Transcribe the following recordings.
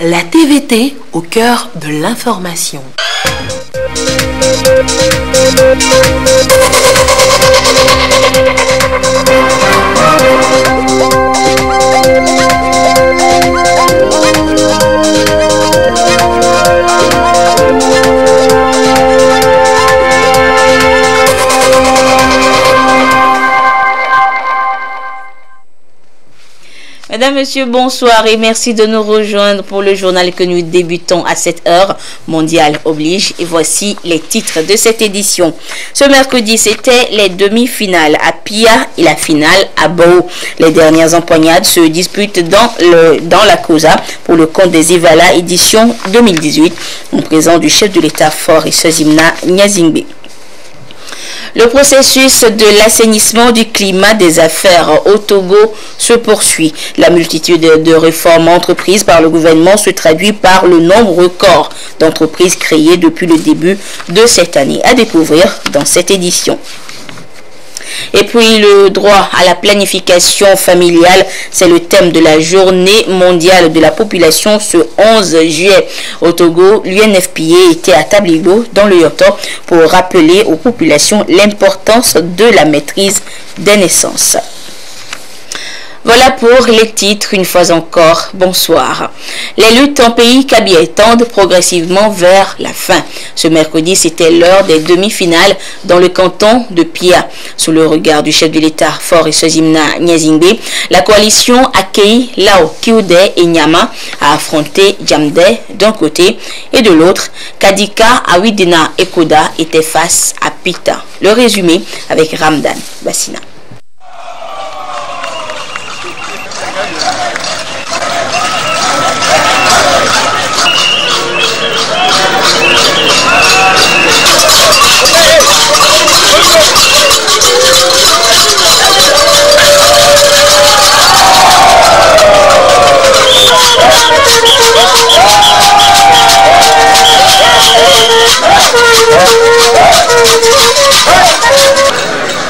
La TVT au cœur de l'information. Mesdames, Messieurs, bonsoir et merci de nous rejoindre pour le journal que nous débutons à cette heure. Mondial oblige. Et voici les titres de cette édition. Ce mercredi, c'était les demi-finales à Pia et la finale à Bao. Les dernières empoignades se disputent dans la Cosa pour le compte des Ivala édition 2018 en présence du chef de l'État Fort et Sozimna Nyazingbe. Le processus de l'assainissement du climat des affaires au Togo se poursuit. La multitude de réformes entreprises par le gouvernement se traduit par le nombre record d'entreprises créées depuis le début de cette année. À découvrir dans cette édition. Et puis le droit à la planification familiale, c'est le thème de la journée mondiale de la population ce 11 juillet. Au Togo, l'UNFPA était à Tabligo dans le Yoto pour rappeler aux populations l'importance de la maîtrise des naissances. Voilà pour les titres, une fois encore, bonsoir. Les luttes en pays Kabia tendent progressivement vers la fin. Ce mercredi, c'était l'heure des demi-finales dans le canton de Pia. Sous le regard du chef de l'État, Fort et Sozimna Nyazingbe, la coalition accueillit Lao, Kioude et Nyama à affronter Djamde d'un côté et de l'autre, Kadika, Awidina et Koda étaient face à Pita. Le résumé avec Ramdan Bassina.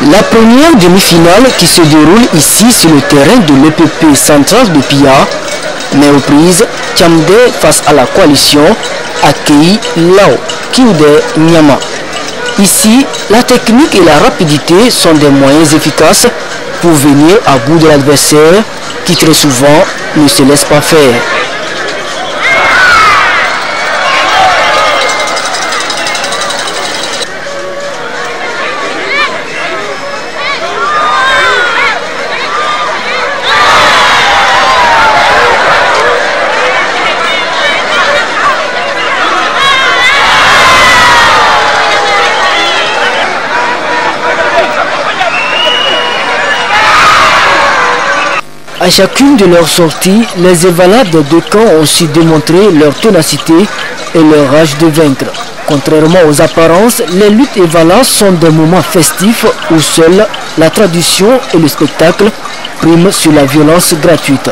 La première demi-finale qui se déroule ici sur le terrain de l'EPP central de Pia, mais aux prises, Tchamde face à la coalition accueillit Lao, Kioude, Nyama. Ici, la technique et la rapidité sont des moyens efficaces pour venir à bout de l'adversaire qui très souvent ne se laisse pas faire. À chacune de leurs sorties, les évalades des deux camps ont su démontrer leur ténacité et leur rage de vaincre. Contrairement aux apparences, les luttes évalades sont des moments festifs où seule la tradition et le spectacle priment sur la violence gratuite.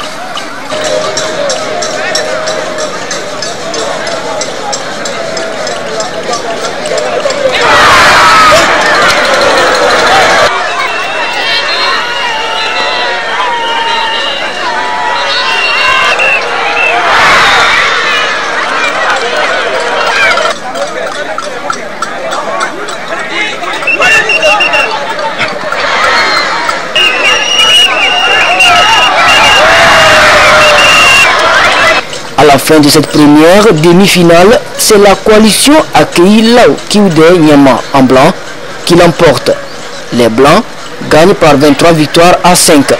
À la fin de cette première demi-finale, c'est la coalition accueillie Lao, Kioude, Nyama en blanc qui l'emporte. Les blancs gagnent par 23 victoires à 5.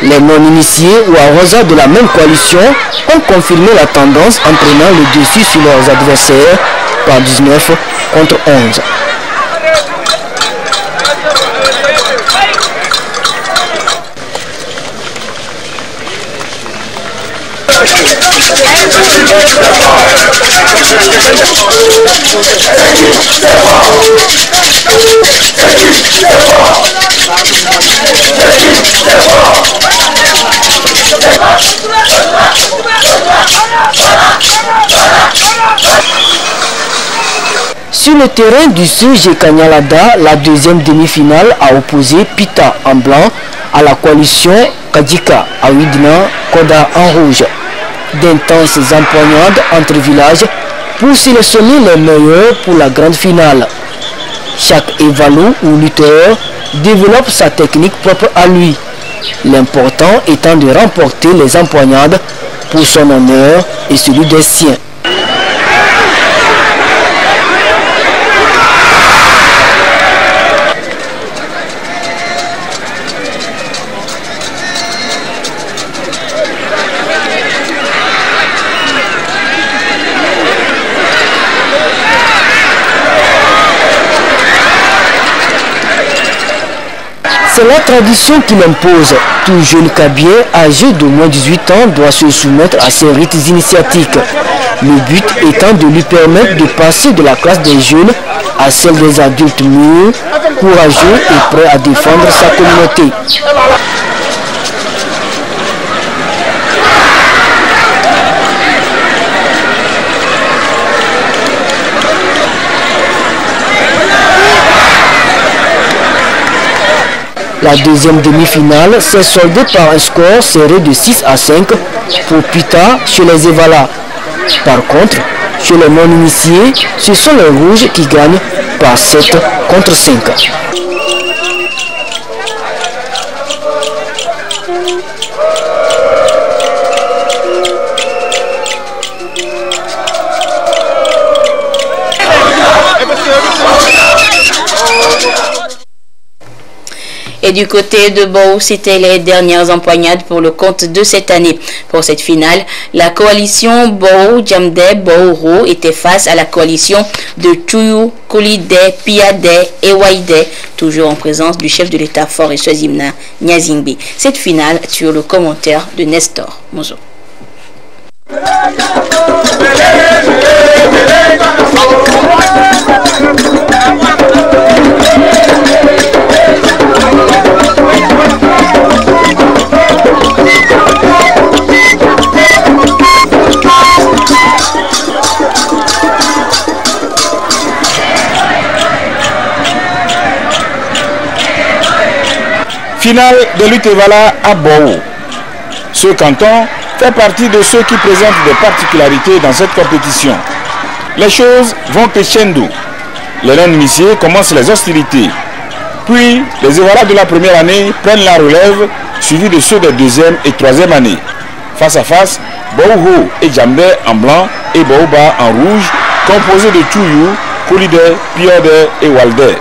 Les non-initiés ou arrosas de la même coalition ont confirmé la tendance en prenant le dessus sur leurs adversaires par 19 contre 11. Sur le terrain du CG Kanyalada, la deuxième demi-finale a opposé Pita en blanc à la coalition Kadika Awidina Koda en rouge. d'intenses empoignades entre villages pour sélectionner les meilleurs pour la grande finale. Chaque évalu ou lutteur développe sa technique propre à lui, l'important étant de remporter les empoignades pour son honneur et celui des siens. C'est la tradition qui l'impose. Tout jeune cabier âgé de moins de 18 ans doit se soumettre à ces rites initiatiques. Le but étant de lui permettre de passer de la classe des jeunes à celle des adultes mûrs, courageux et prêts à défendre sa communauté. La deuxième demi-finale s'est soldée par un score serré de 6 à 5 pour Pita chez les Evala. Par contre, chez les non-initiés, ce sont les rouges qui gagnent par 7 contre 5. Et du côté de Bou, c'était les dernières empoignades pour le compte de cette année. Pour cette finale, la coalition Bou, Djamde, Bouro était face à la coalition de Tchouyou, Kolide, Piade et Waide, toujours en présence du chef de l'État fort et Swazimna Nyazingbe. Cette finale sur le commentaire de Nestor Mozo. Finale de l'Utevala à Bou. Ce canton fait partie de ceux qui présentent des particularités dans cette compétition. Les choses vont crescendo. Les non-initiés commencent les hostilités. Puis, les Evala de la première année prennent la relève, suivis de ceux des deuxième et troisième années. Face à face, Bouho et Djamde en blanc et Bouba en rouge, composés de Tchouyou, Kolide, Piode et Walde.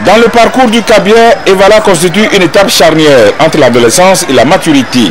Dans le parcours du cabier, Evala constitue une étape charnière entre l'adolescence et la maturité.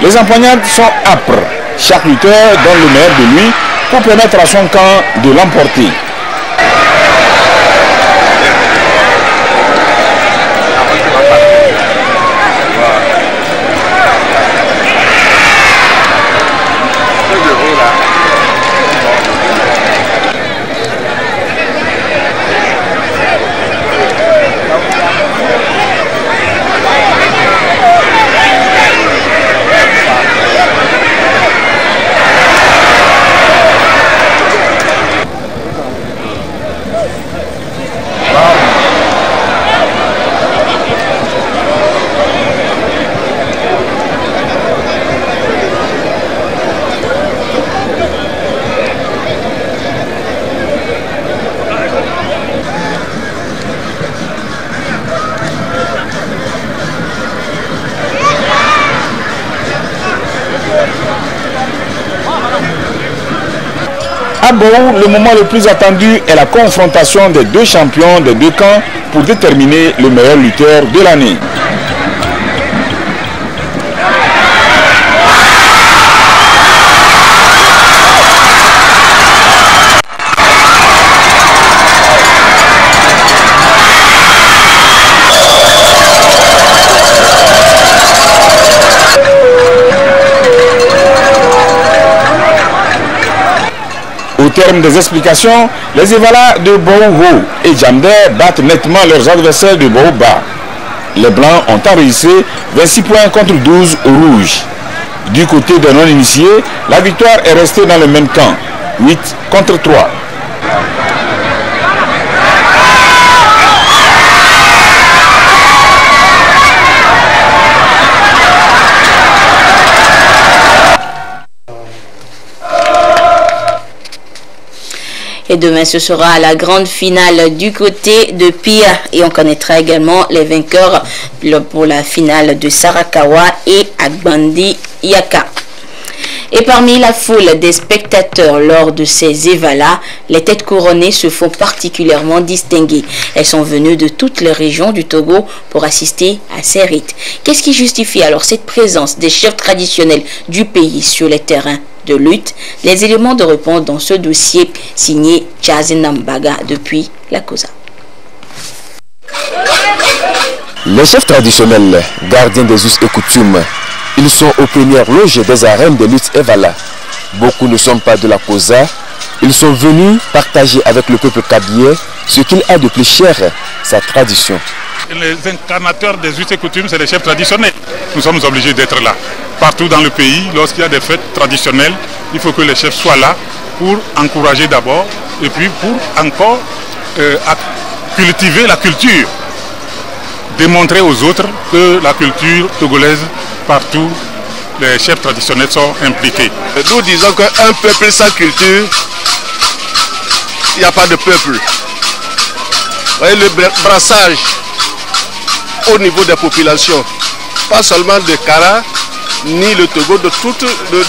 Les empoignades sont âpres. Chaque lutteur donne le meilleur de lui pour permettre à son camp de l'emporter. Bou, le moment le plus attendu est la confrontation des deux champions des deux camps pour déterminer le meilleur lutteur de l'année. Au terme des explications, les Evala de Bohou et Djamder battent nettement leurs adversaires de Bohouba. Les Blancs ont enregistré 26 points contre 12 aux Rouges. Du côté des non-initiés, la victoire est restée dans le même camp, 8 contre 3. Et demain, ce sera la grande finale du côté de Pia. Et on connaîtra également les vainqueurs pour la finale de Sarakawa et Agbandi Yaka. Et parmi la foule des spectateurs lors de ces évalas, les têtes couronnées se font particulièrement distinguer. Elles sont venues de toutes les régions du Togo pour assister à ces rites. Qu'est-ce qui justifie alors cette présence des chefs traditionnels du pays sur les terrains de lutte? Les éléments de réponse dans ce dossier signé Chazinambaga depuis la COSA. Les chefs traditionnels, gardiens des us et coutumes, ils sont aux premières loges des arènes de lutte Evala. Beaucoup ne sont pas de la COSA. Ils sont venus partager avec le peuple kabye ce qu'il a de plus cher, sa tradition. Les incarnateurs des us et coutumes, c'est les chefs traditionnels. Nous sommes obligés d'être là. Partout dans le pays, lorsqu'il y a des fêtes traditionnelles, il faut que les chefs soient là pour encourager d'abord et puis pour encore cultiver la culture. Démontrer aux autres que la culture togolaise, partout, les chefs traditionnels sont impliqués. Nous disons qu'un peuple sans culture, il n'y a pas de peuple. Vous voyez le brassage au niveau des populations, pas seulement de Kara, ni le Togo, de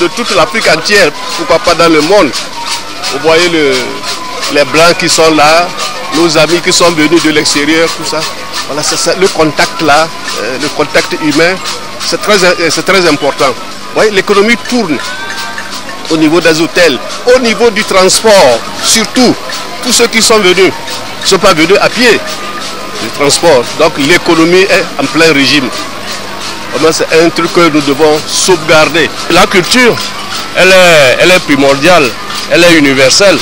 toute l'Afrique entière, pourquoi pas dans le monde. Vous voyez les Blancs qui sont là, nos amis qui sont venus de l'extérieur, tout ça. Voilà, le contact là, le contact humain, c'est très important. Vous voyez, l'économie tourne au niveau des hôtels, au niveau du transport, surtout. Tous ceux qui sont venus ne sont pas venus à pied, le transport. Donc l'économie est en plein régime. C'est un truc que nous devons sauvegarder. La culture, elle est primordiale, elle est universelle.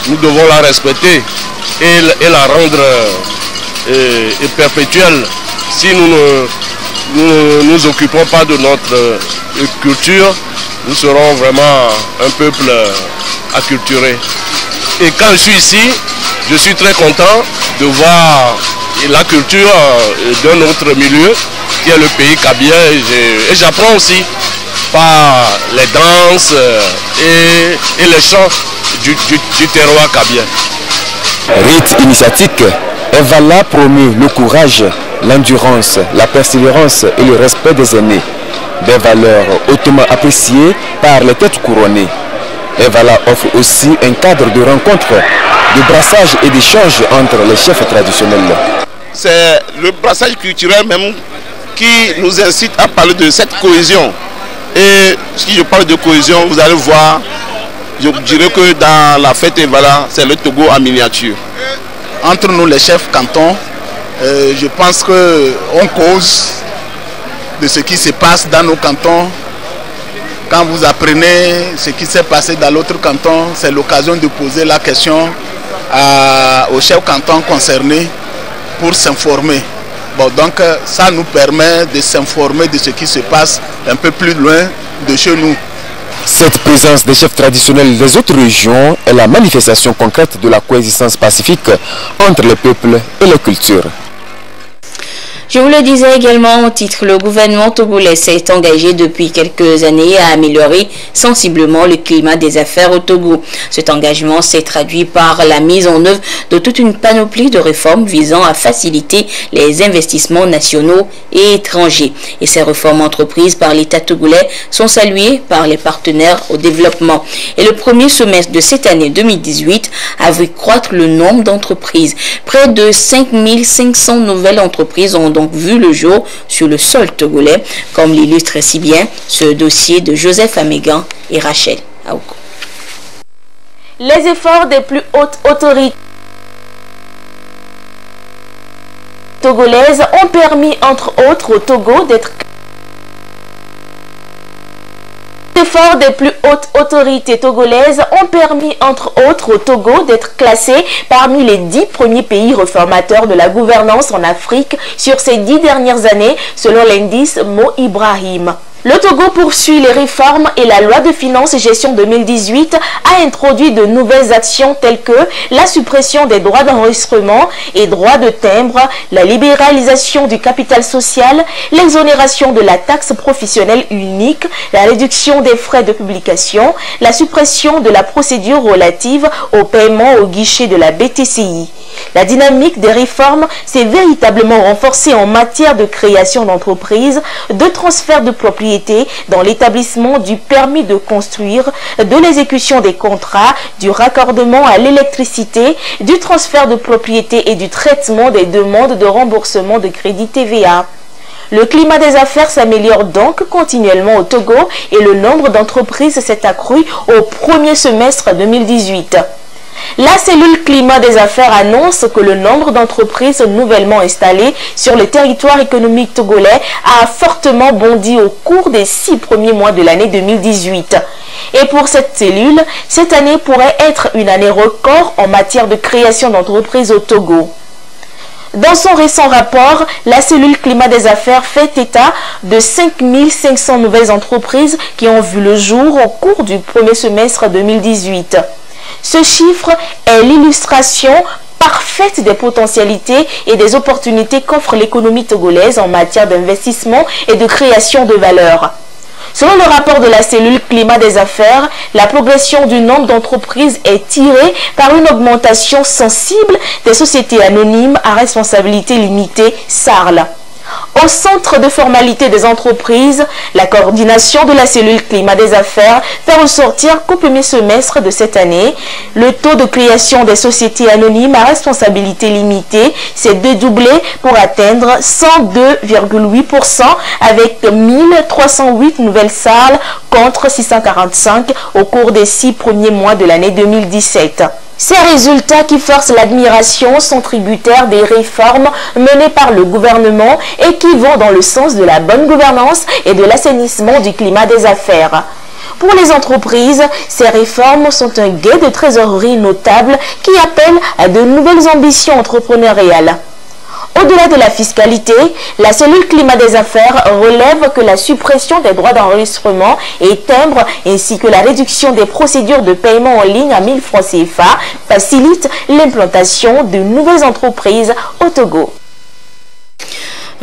Nous devons la respecter et la rendre perpétuelle. Si nous ne nous occupons pas de notre culture, nous serons vraiment un peuple acculturé. Et quand je suis ici, je suis très content de voir la culture d'un autre milieu, qui est le pays kabye, et j'apprends aussi par les danses et les chants du terroir kabye. Rite initiatique, Evala promeut le courage, l'endurance, la persévérance et le respect des aînés. Des valeurs hautement appréciées par les têtes couronnées. Evala offre aussi un cadre de rencontre, de brassage et d'échange entre les chefs traditionnels. C'est le brassage culturel même qui nous incite à parler de cette cohésion. Et si je parle de cohésion, vous allez voir, je dirais que dans la fête Evala, c'est le Togo en miniature. Entre nous, les chefs cantons, je pense qu'on cause de ce qui se passe dans nos cantons. Quand vous apprenez ce qui s'est passé dans l'autre canton, c'est l'occasion de poser la question aux chefs cantons concernés pour s'informer. Bon, donc ça nous permet de s'informer de ce qui se passe un peu plus loin de chez nous. Cette présence des chefs traditionnels des autres régions est la manifestation concrète de la coexistence pacifique entre les peuples et les cultures. Je vous le disais également au titre, le gouvernement togolais s'est engagé depuis quelques années à améliorer sensiblement le climat des affaires au Togo. Cet engagement s'est traduit par la mise en œuvre de toute une panoplie de réformes visant à faciliter les investissements nationaux et étrangers. Et ces réformes entreprises par l'État togolais sont saluées par les partenaires au développement. Et le premier semestre de cette année 2018 a vu croître le nombre d'entreprises. Près de 5500 nouvelles entreprises ont donc vu le jour sur le sol togolais, comme l'illustre si bien ce dossier de Joseph Amégan et Rachel Aouko. Les efforts des plus hautes autorités togolaises ont permis entre autres au Togo d'être efforts des plus hautes autorités togolaises ont permis entre autres au Togo d'être classé parmi les 10 premiers pays réformateurs de la gouvernance en Afrique sur ces 10 dernières années selon l'indice Mo Ibrahim. Le Togo poursuit les réformes et la loi de finances et gestion 2018 a introduit de nouvelles actions telles que la suppression des droits d'enregistrement et droits de timbre, la libéralisation du capital social, l'exonération de la taxe professionnelle unique, la réduction des frais de publication, la suppression de la procédure relative au paiement au guichet de la BTCI. La dynamique des réformes s'est véritablement renforcée en matière de création d'entreprises, de transfert de propriété dans l'établissement du permis de construire, de l'exécution des contrats, du raccordement à l'électricité, du transfert de propriété et du traitement des demandes de remboursement de crédit TVA. Le climat des affaires s'améliore donc continuellement au Togo et le nombre d'entreprises s'est accru au premier semestre 2018. La cellule climat des affaires annonce que le nombre d'entreprises nouvellement installées sur le territoire économique togolais a fortement bondi au cours des 6 premiers mois de l'année 2018. Et pour cette cellule, cette année pourrait être une année record en matière de création d'entreprises au Togo. Dans son récent rapport, la cellule climat des affaires fait état de 5500 nouvelles entreprises qui ont vu le jour au cours du premier semestre 2018. Ce chiffre est l'illustration parfaite des potentialités et des opportunités qu'offre l'économie togolaise en matière d'investissement et de création de valeur. Selon le rapport de la cellule climat des affaires, la progression du nombre d'entreprises est tirée par une augmentation sensible des sociétés anonymes à responsabilité limitée (SARL). Au centre de formalité des entreprises, la coordination de la cellule climat des affaires fait ressortir qu'au premier semestre de cette année, le taux de création des sociétés anonymes à responsabilité limitée s'est dédoublé pour atteindre 102,8% avec 1308 nouvelles SARL contre 645 au cours des 6 premiers mois de l'année 2017. Ces résultats qui forcent l'admiration sont tributaires des réformes menées par le gouvernement et qui vont dans le sens de la bonne gouvernance et de l'assainissement du climat des affaires. Pour les entreprises, ces réformes sont un gain de trésorerie notable qui appelle à de nouvelles ambitions entrepreneuriales. Au-delà de la fiscalité, la cellule climat des affaires relève que la suppression des droits d'enregistrement et timbres ainsi que la réduction des procédures de paiement en ligne à 1000 francs CFA facilite l'implantation de nouvelles entreprises au Togo.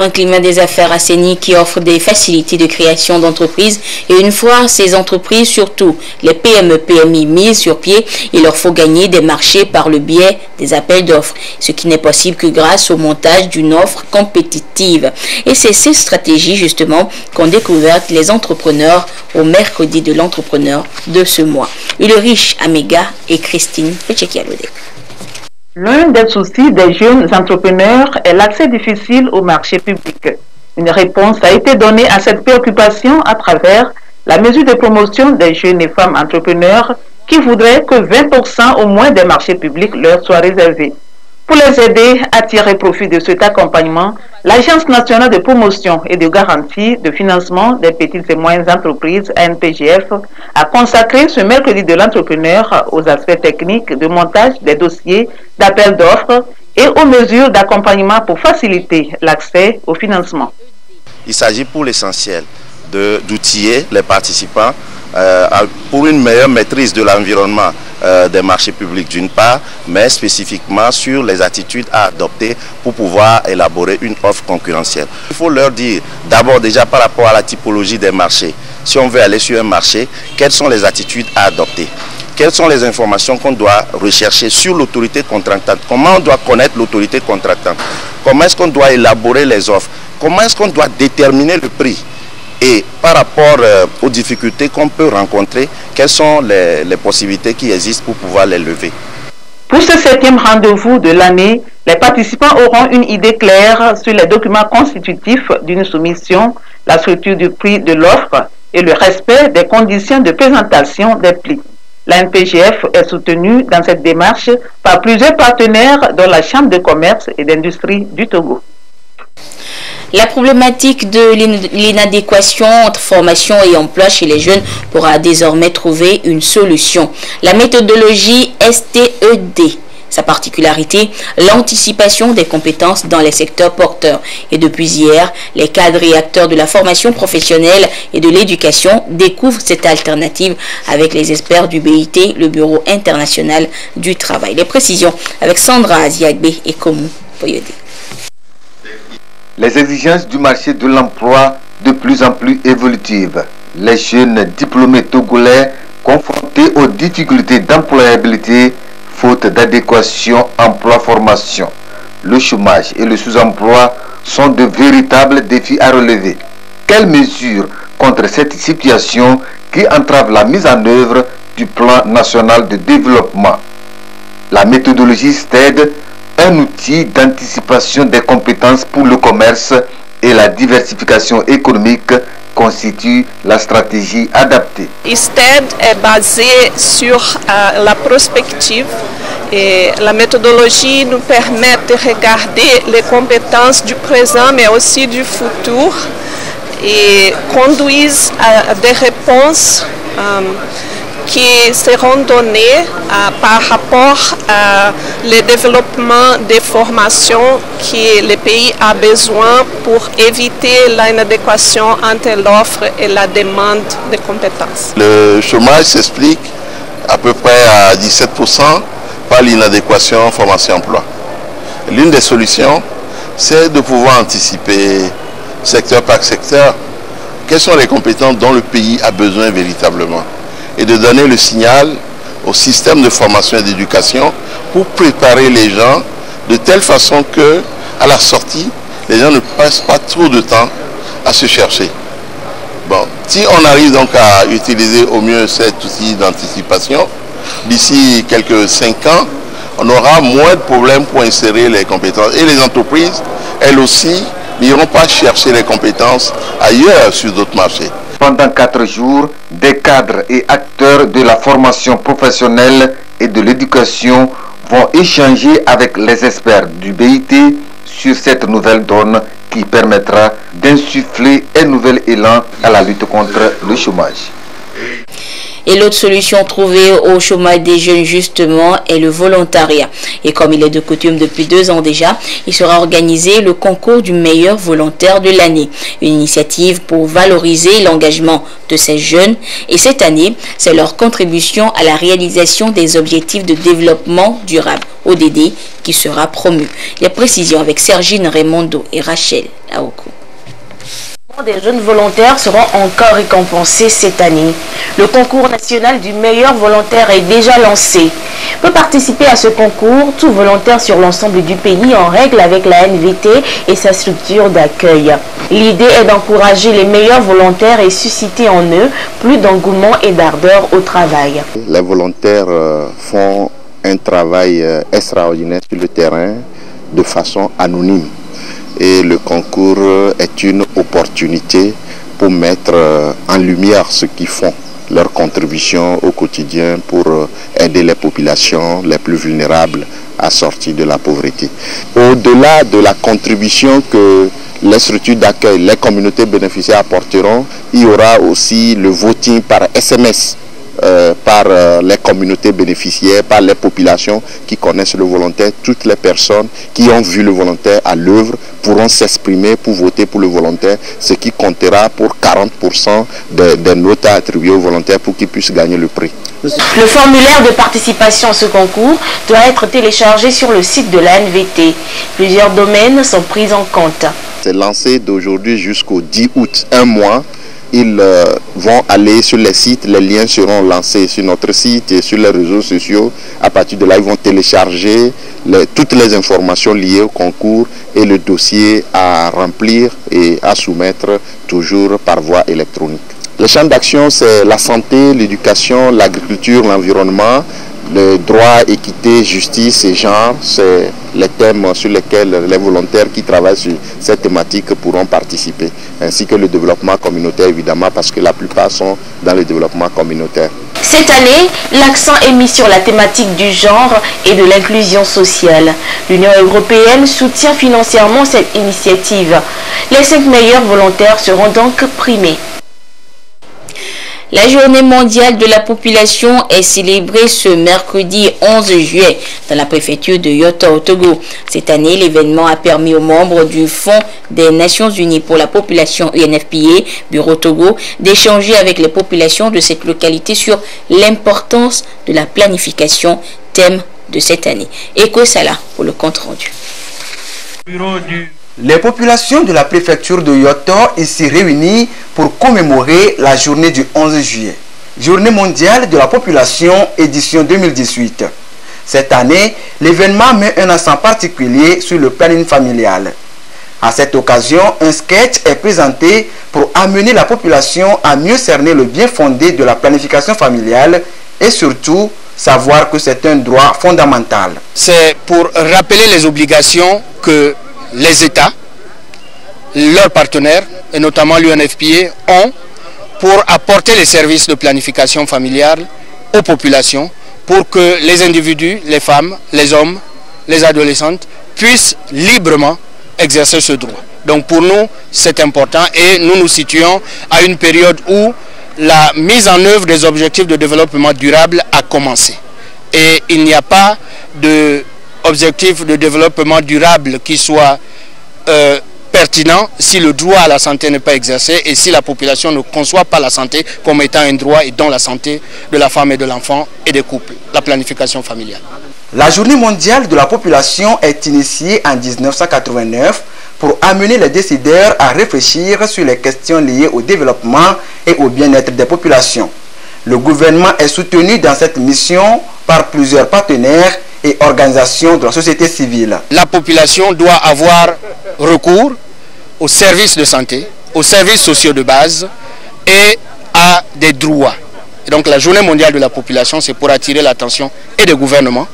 Un climat des affaires assaini qui offre des facilités de création d'entreprises et une fois ces entreprises, surtout les PME-PMI mises sur pied, il leur faut gagner des marchés par le biais des appels d'offres, ce qui n'est possible que grâce au montage d'une offre compétitive. Et c'est ces stratégies justement qu'ont découvert les entrepreneurs au mercredi de l'entrepreneur de ce mois. Ulrich Améga et Christine Pechekialode. L'un des soucis des jeunes entrepreneurs est l'accès difficile au marché public. Une réponse a été donnée à cette préoccupation à travers la mesure de promotion des jeunes et femmes entrepreneurs qui voudraient que 20% au moins des marchés publics leur soient réservés. Pour les aider à tirer profit de cet accompagnement, l'Agence nationale de promotion et de garantie de financement des petites et moyennes entreprises, ANPGF, a consacré ce mercredi de l'entrepreneur aux aspects techniques de montage des dossiers d'appel d'offres et aux mesures d'accompagnement pour faciliter l'accès au financement. Il s'agit pour l'essentiel d'outiller les participants pour une meilleure maîtrise de l'environnement des marchés publics d'une part, mais spécifiquement sur les attitudes à adopter pour pouvoir élaborer une offre concurrentielle. Il faut leur dire d'abord déjà par rapport à la typologie des marchés, si on veut aller sur un marché, quelles sont les attitudes à adopter? Quelles sont les informations qu'on doit rechercher sur l'autorité contractante? Comment on doit connaître l'autorité contractante? Comment est-ce qu'on doit élaborer les offres? Comment est-ce qu'on doit déterminer le prix? Et par rapport aux difficultés qu'on peut rencontrer, quelles sont les possibilités qui existent pour pouvoir les lever? Pour ce 7e rendez-vous de l'année, les participants auront une idée claire sur les documents constitutifs d'une soumission, la structure du prix de l'offre et le respect des conditions de présentation des prix. La NPGF est soutenue dans cette démarche par plusieurs partenaires dont la Chambre de commerce et d'industrie du Togo. La problématique de l'inadéquation entre formation et emploi chez les jeunes pourra désormais trouver une solution. La méthodologie STED, sa particularité, l'anticipation des compétences dans les secteurs porteurs. Et depuis hier, les cadres et acteurs de la formation professionnelle et de l'éducation découvrent cette alternative avec les experts du BIT, le Bureau international du travail. Les précisions avec Sandra Aziagbe et Komu Poyode. Les exigences du marché de l'emploi de plus en plus évolutives. Les jeunes diplômés togolais confrontés aux difficultés d'employabilité faute d'adéquation emploi-formation. Le chômage et le sous-emploi sont de véritables défis à relever. Quelles mesures contre cette situation qui entrave la mise en œuvre du plan national de développement? La méthodologie STED, un outil d'anticipation des compétences pour le commerce et la diversification économique, constitue la stratégie adaptée. STED est basé sur la prospective et la méthodologie nous permet de regarder les compétences du présent mais aussi du futur et conduisent à des réponses qui seront données par rapport à le développement des formations que le pays a besoin pour éviter l'inadéquation entre l'offre et la demande de compétences. Le chômage s'explique à peu près à 17% par l'inadéquation formation-emploi. L'une des solutions, c'est de pouvoir anticiper secteur par secteur quelles sont les compétences dont le pays a besoin véritablement, et de donner le signal au système de formation et d'éducation pour préparer les gens de telle façon que, à la sortie, les gens ne passent pas trop de temps à se chercher. Bon, si on arrive donc à utiliser au mieux cet outil d'anticipation, d'ici quelques 5 ans, on aura moins de problèmes pour insérer les compétences. Et les entreprises, elles aussi, n'iront pas chercher les compétences ailleurs sur d'autres marchés. Pendant 4 jours, des cadres et acteurs de la formation professionnelle et de l'éducation vont échanger avec les experts du BIT sur cette nouvelle donne qui permettra d'insuffler un nouvel élan à la lutte contre le chômage. Et l'autre solution trouvée au chômage des jeunes, justement, est le volontariat. Et comme il est de coutume depuis 2 ans déjà, il sera organisé le concours du meilleur volontaire de l'année. Une initiative pour valoriser l'engagement de ces jeunes. Et cette année, c'est leur contribution à la réalisation des objectifs de développement durable, ODD, qui sera promu. Les précisions avec Sergine Raimondo et Rachel Aoko. Des jeunes volontaires seront encore récompensés cette année. Le concours national du meilleur volontaire est déjà lancé. Peut participer à ce concours tout volontaire sur l'ensemble du pays en règle avec la NVT et sa structure d'accueil. L'idée est d'encourager les meilleurs volontaires et susciter en eux plus d'engouement et d'ardeur au travail. Les volontaires font un travail extraordinaire sur le terrain de façon anonyme. Et le concours est une opportunité pour mettre en lumière ceux qui font leur contribution au quotidien pour aider les populations les plus vulnérables à sortir de la pauvreté. Au-delà de la contribution que les structures d'accueil, les communautés bénéficiaires apporteront, il y aura aussi le voting par SMS par les communautés bénéficiaires, par les populations qui connaissent le volontaire. Toutes les personnes qui ont vu le volontaire à l'œuvre pourront s'exprimer pour voter pour le volontaire, ce qui comptera pour 40% des notes attribuées au volontaire pour qu'il puisse gagner le prix. Le formulaire de participation à ce concours doit être téléchargé sur le site de l'ANVT. Plusieurs domaines sont pris en compte. C'est lancé d'aujourd'hui jusqu'au 10 août, un mois. Ils vont aller sur les sites, les liens seront lancés sur notre site et sur les réseaux sociaux. À partir de là, ils vont télécharger toutes les informations liées au concours et le dossier à remplir et à soumettre toujours par voie électronique. Les champs d'action, c'est la santé, l'éducation, l'agriculture, l'environnement, le droit, équité, justice et genre. C'est les thèmes sur lesquels les volontaires qui travaillent sur cette thématique pourront participer. Ainsi que le développement communautaire, évidemment, parce que la plupart sont dans le développement communautaire. Cette année, l'accent est mis sur la thématique du genre et de l'inclusion sociale. L'Union européenne soutient financièrement cette initiative. Les 5 meilleurs volontaires seront donc primés. La journée mondiale de la population est célébrée ce mercredi 11 juillet dans la préfecture de Yotta au Togo. Cette année, l'événement a permis aux membres du Fonds des Nations Unies pour la population UNFPA, Bureau Togo, d'échanger avec les populations de cette localité sur l'importance de la planification, thème de cette année. Eko Salah pour le compte rendu. Les populations de la préfecture de Yotta ici réunies pour commémorer la journée du 11 juillet. Journée mondiale de la population, édition 2018. Cette année, l'événement met un accent particulier sur le planning familial. À cette occasion, un sketch est présenté pour amener la population à mieux cerner le bien fondé de la planification familiale et surtout savoir que c'est un droit fondamental. C'est pour rappeler les obligations que les États, leurs partenaires, et notamment l'UNFPA, ont pour apporter les services de planification familiale aux populations, pour que les individus, les femmes, les hommes, les adolescentes puissent librement exercer ce droit. Donc pour nous, c'est important et nous nous situons à une période où la mise en œuvre des objectifs de développement durable a commencé. Et il n'y a pas d'objectif de développement durable qui soit pertinent si le droit à la santé n'est pas exercé et si la population ne conçoit pas la santé comme étant un droit et dont la santé de la femme et de l'enfant et des couples, la planification familiale. La journée mondiale de la population est initiée en 1989 pour amener les décideurs à réfléchir sur les questions liées au développement et au bien-être des populations. Le gouvernement est soutenu dans cette mission par plusieurs partenaires et organisations de la société civile. La population doit avoir recours aux services de santé, aux services sociaux de base et à des droits. Et donc la journée mondiale de la population, c'est pour attirer l'attention et des gouvernements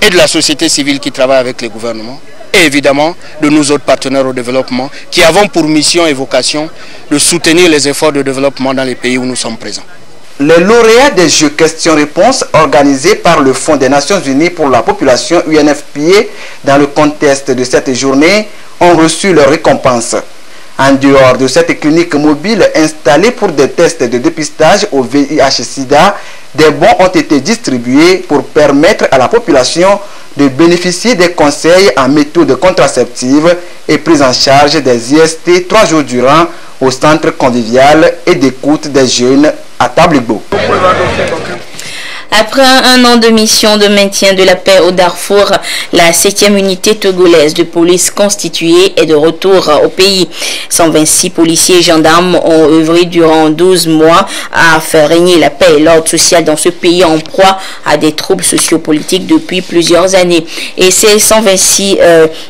et de la société civile qui travaille avec les gouvernements et évidemment de nous autres partenaires au développement qui avons pour mission et vocation de soutenir les efforts de développement dans les pays où nous sommes présents. Les lauréats des Jeux questions-réponses organisés par le Fonds des Nations Unies pour la population UNFPA dans le contexte de cette journée ont reçu leur récompense. En dehors de cette clinique mobile installée pour des tests de dépistage au VIH-Sida, des bons ont été distribués pour permettre à la population de bénéficier des conseils en méthodes contraceptives et prise en charge des IST 3 jours durant au centre convivial et d'écoute des jeunes à Tablibo. Après un an de mission de maintien de la paix au Darfour, la 7e unité togolaise de police constituée est de retour au pays. 126 policiers et gendarmes ont œuvré durant 12 mois à faire régner la paix et l'ordre social dans ce pays en proie à des troubles sociopolitiques depuis plusieurs années. Et ces 126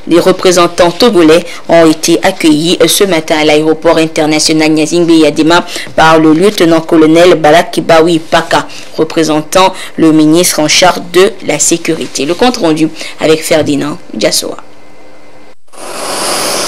des représentants togolais ont été accueillis ce matin à l'aéroport international Gnassingbé Yadema par le lieutenant-colonel Balakibawi Paka, représentant le ministre en charge de la sécurité. Le compte rendu avec Ferdinand Diassoa.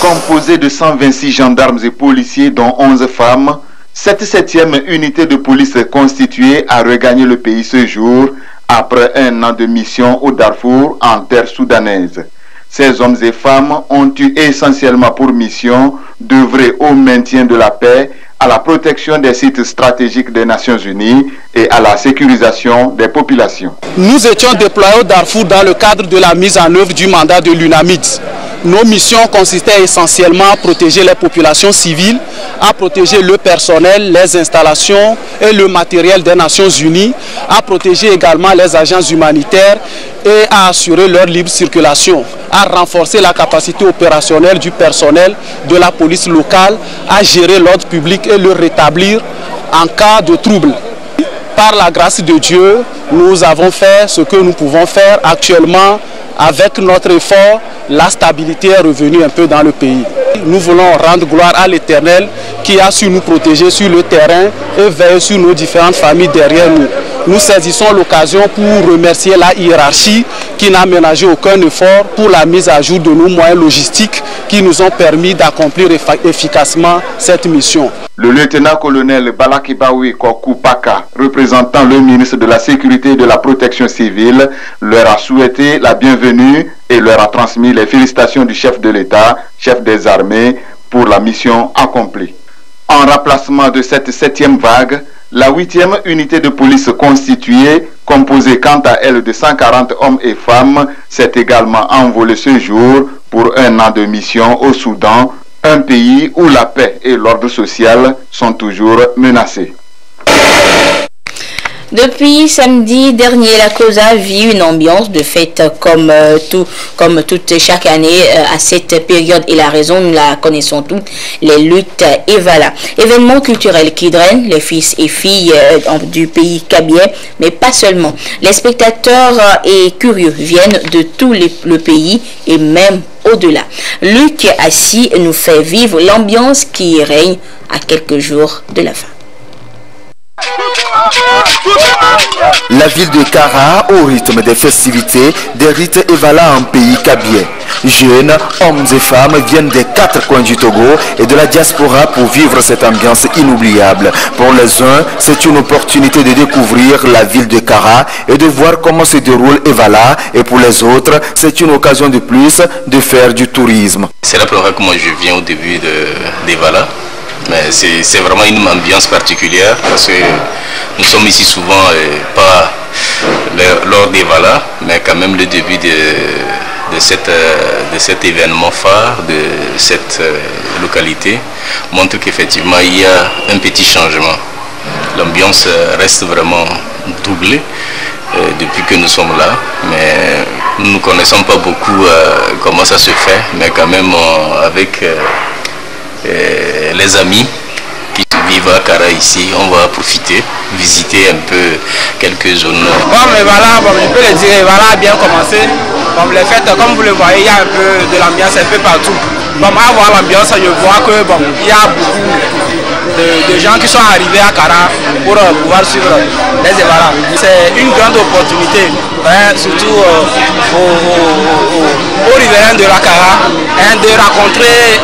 Composé de 126 gendarmes et policiers dont 11 femmes, cette 7e unité de police constituée a regagné le pays ce jour après un an de mission au Darfour en terre soudanaise. Ces hommes et femmes ont eu essentiellement pour mission d'œuvrer au maintien de la paix à la protection des sites stratégiques des Nations Unies et à la sécurisation des populations. Nous étions déployés au Darfour dans le cadre de la mise en œuvre du mandat de l'UNAMID. Nos missions consistaient essentiellement à protéger les populations civiles, à protéger le personnel, les installations et le matériel des Nations Unies, à protéger également les agents humanitaires et à assurer leur libre circulation, à renforcer la capacité opérationnelle du personnel de la police locale, à gérer l'ordre public et le rétablir en cas de trouble. Par la grâce de Dieu, nous avons fait ce que nous pouvons faire actuellement. Avec notre effort, la stabilité est revenue un peu dans le pays. Nous voulons rendre gloire à l'Éternel qui a su nous protéger sur le terrain et veiller sur nos différentes familles derrière nous. Nous saisissons l'occasion pour remercier la hiérarchie qui n'a ménagé aucun effort pour la mise à jour de nos moyens logistiques qui nous ont permis d'accomplir efficacement cette mission. Le lieutenant-colonel Balakibawi Kokupaka, représentant le ministre de la Sécurité et de la Protection civile, leur a souhaité la bienvenue et leur a transmis les félicitations du chef de l'État, chef des armées, pour la mission accomplie. En remplacement de cette 7e vague, la 8e unité de police constituée, composée quant à elle de 140 hommes et femmes, s'est également envolée ce jour pour un an de mission au Soudan, un pays où la paix et l'ordre social sont toujours menacés. Depuis samedi dernier, la COSA vit une ambiance de fête comme chaque année à cette période. Et la raison, nous la connaissons toutes, les luttes Evala. Événements culturels qui drainent les fils et filles du pays kabien, mais pas seulement. Les spectateurs et curieux viennent de tout le pays et même au-delà. Luc Assis nous fait vivre l'ambiance qui règne à quelques jours de la fin. La ville de Kara, au rythme des festivités, des rites Evala en pays kabien. Jeunes, hommes et femmes viennent des 4 coins du Togo et de la diaspora pour vivre cette ambiance inoubliable. Pour les uns, c'est une opportunité de découvrir la ville de Kara et de voir comment se déroule Evala. Et pour les autres, c'est une occasion de plus de faire du tourisme. C'est la première fois que moi je viens au début d'Evala. Mais c'est vraiment une ambiance particulière parce que nous sommes ici souvent, pas lors d'Evala, mais quand même le début de cet événement phare, de cette localité, montre qu'effectivement il y a un petit changement. L'ambiance reste vraiment doublée depuis que nous sommes là, mais nous ne connaissons pas beaucoup comment ça se fait, mais quand même avec les amis qui vivent à Kara ici, on va profiter, visiter un peu quelques zones. Bon, mais voilà, je peux le dire, voilà a bien commencé. Bon, les fêtes, comme vous le voyez, il y a un peu de l'ambiance un peu partout. Bon, à voir l'ambiance, je vois que bon, il y a beaucoup de gens qui sont arrivés à Kara pour pouvoir suivre les Evala. C'est une grande opportunité, surtout aux riverains de la Kara, de rencontrer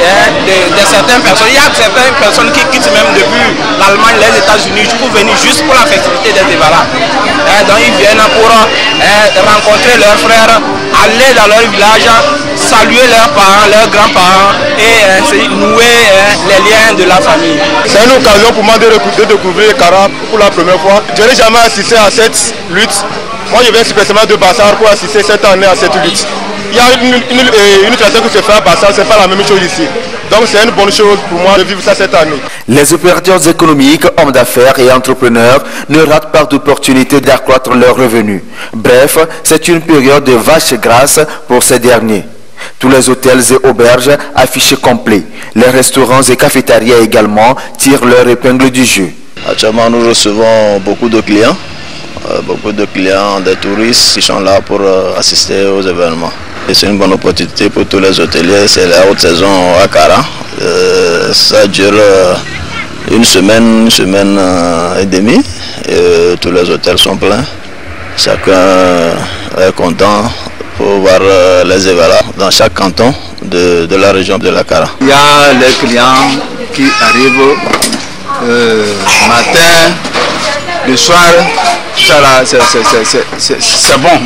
certaines personnes. Il y a certaines personnes qui quittent même depuis l'Allemagne, les États-Unis pour venir juste pour la festivité des Evala. Donc ils viennent pour rencontrer leurs frères, aller dans leur village, saluer leurs parents, leurs grands-parents et nouer les liens de la famille. C'est une occasion pour moi de découvrir Kara pour la première fois. Je n'ai jamais assisté à cette lutte. Moi je viens spécialement de Bassar pour assister cette année à cette lutte. Il y a une tradition qui se fait à Bassar, c'est pas la même chose ici. Donc c'est une bonne chose pour moi de vivre ça cette année. Les opérateurs économiques, hommes d'affaires et entrepreneurs ne ratent pas d'opportunité d'accroître leurs revenus. Bref, c'est une période de vache grasse pour ces derniers. Tous les hôtels et auberges affichés complets. Les restaurants et cafétérias également tirent leur épingle du jeu. Actuellement, nous recevons beaucoup de clients, des touristes qui sont là pour assister aux événements. C'est une bonne opportunité pour tous les hôteliers. C'est la haute saison à Kara. Ça dure une semaine et demie. Et tous les hôtels sont pleins. Chacun est content pour voir les Evala dans chaque canton de la région de la Kara. Il y a les clients qui arrivent matin, le soir, c'est bon.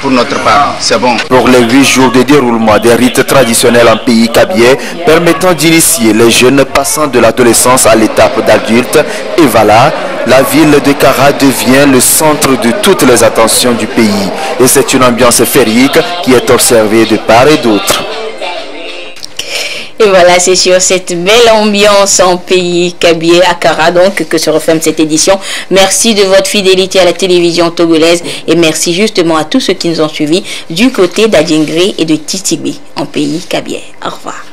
pour notre part. C'est bon. Pour les 8 jours de déroulement des rites traditionnels en pays kabye, permettant d'initier les jeunes passant de l'adolescence à l'étape d'adulte, et voilà, la ville de Kara devient le centre de toutes les attentions du pays. Et c'est une ambiance féerique qui est observée de part et d'autre. Et voilà, c'est sur cette belle ambiance en pays kabye à Kara donc que se referme cette édition. Merci de votre fidélité à la télévision togolaise et merci justement à tous ceux qui nous ont suivis du côté d'Adjingri et de Titibi en pays kabye. Au revoir.